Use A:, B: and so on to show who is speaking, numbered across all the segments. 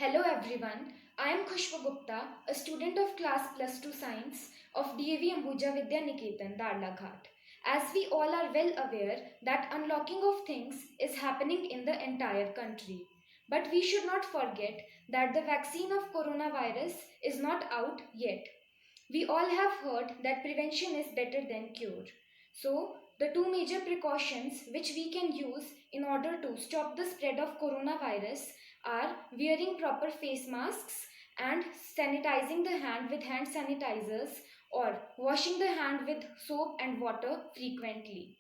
A: Hello everyone, I am Khushbu Gupta, a student of class plus 2 science of DAV Ambuja Vidya Niketan, Darlaghat. As we all are well aware that unlocking of things is happening in the entire country. But we should not forget that the vaccine of coronavirus is not out yet. We all have heard that prevention is better than cure. So, the two major precautions which we can use in order to stop the spread of coronavirus are wearing proper face masks and sanitizing the hand with hand sanitizers or washing the hand with soap and water frequently.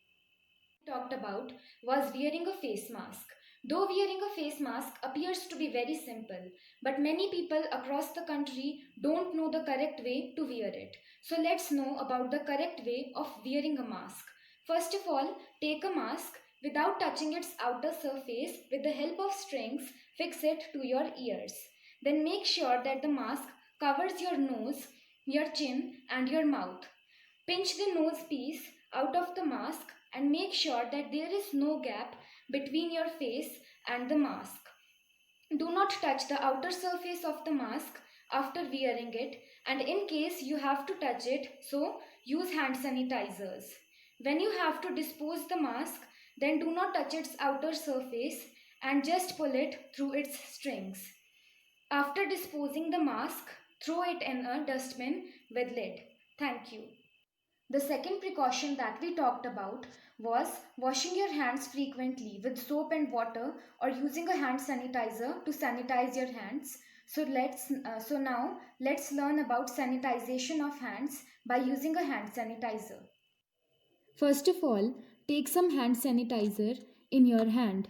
A: Talked about was wearing a face mask. Though wearing a face mask appears to be very simple, but many people across the country don't know the correct way to wear it. So let's know about the correct way of wearing a mask. First of all, take a mask without touching its outer surface with the help of strings, fix it to your ears. Then make sure that the mask covers your nose, your chin, and your mouth. Pinch the nose piece out of the mask and make sure that there is no gap between your face and the mask. Do not touch the outer surface of the mask after wearing it, and in case you have to touch it, so use hand sanitizers. When you have to dispose the mask, then do not touch its outer surface and just pull it through its strings. After disposing the mask, throw it in a dustbin with lid. Thank you. The second precaution that we talked about was washing your hands frequently with soap and water or using a hand sanitizer to sanitize your hands. So now let's learn about sanitization of hands by using a hand sanitizer. First of all, take some hand sanitizer in your hand.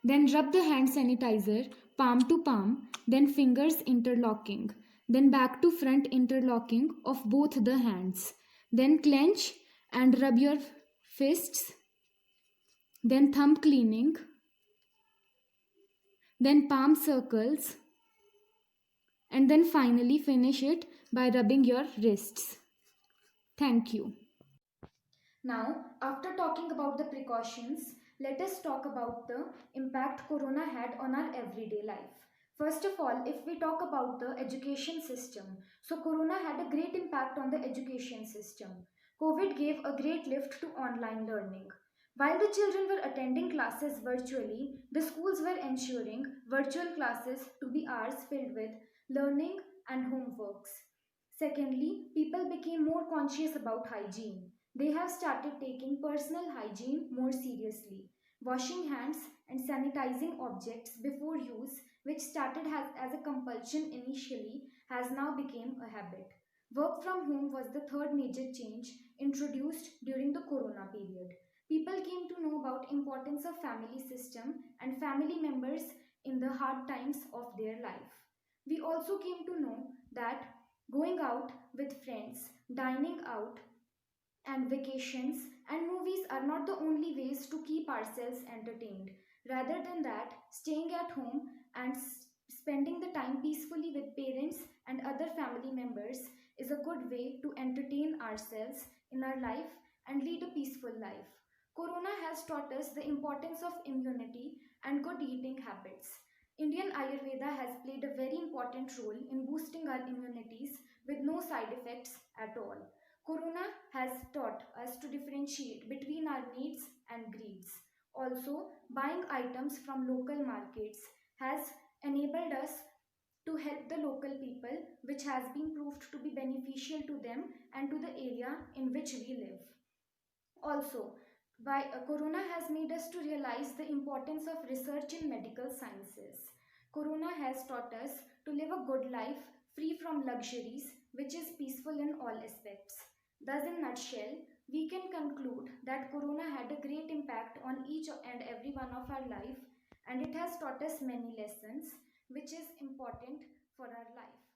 A: Then rub the hand sanitizer palm to palm, then fingers interlocking, then back to front interlocking of both the hands. Then clench and rub your fists, then thumb cleaning, then palm circles, and then finally finish it by rubbing your wrists. Thank you. Now, after talking about the precautions, let us talk about the impact corona had on our everyday life. First of all, if we talk about the education system, so corona had a great impact on the education system. COVID gave a great lift to online learning. While the children were attending classes virtually, the schools were ensuring virtual classes to be hours filled with learning and homeworks. Secondly, people became more conscious about hygiene. They have started taking personal hygiene more seriously. Washing hands and sanitizing objects before use, which started as a compulsion initially, has now become a habit. Work from home was the third major change introduced during the corona period. People came to know about importance of family system and family members in the hard times of their life. We also came to know that going out with friends, dining out, and vacations and movies are not the only ways to keep ourselves entertained. Rather than that, staying at home and spending the time peacefully with parents and other family members is a good way to entertain ourselves in our life and lead a peaceful life. Corona has taught us the importance of immunity and good eating habits. Indian Ayurveda has played a very important role in boosting our immunities with no side effects at all. Corona has taught us to differentiate between our needs and greeds. Also, buying items from local markets has enabled us to help the local people, which has been proved to be beneficial to them and to the area in which we live. Also, Corona has made us to realize the importance of research in medical sciences. Corona has taught us to live a good life free from luxuries, which is peaceful in all aspects. Thus, in nutshell, we can conclude that Corona had a great impact on each and every one of our life, and it has taught us many lessons, which is important for our life.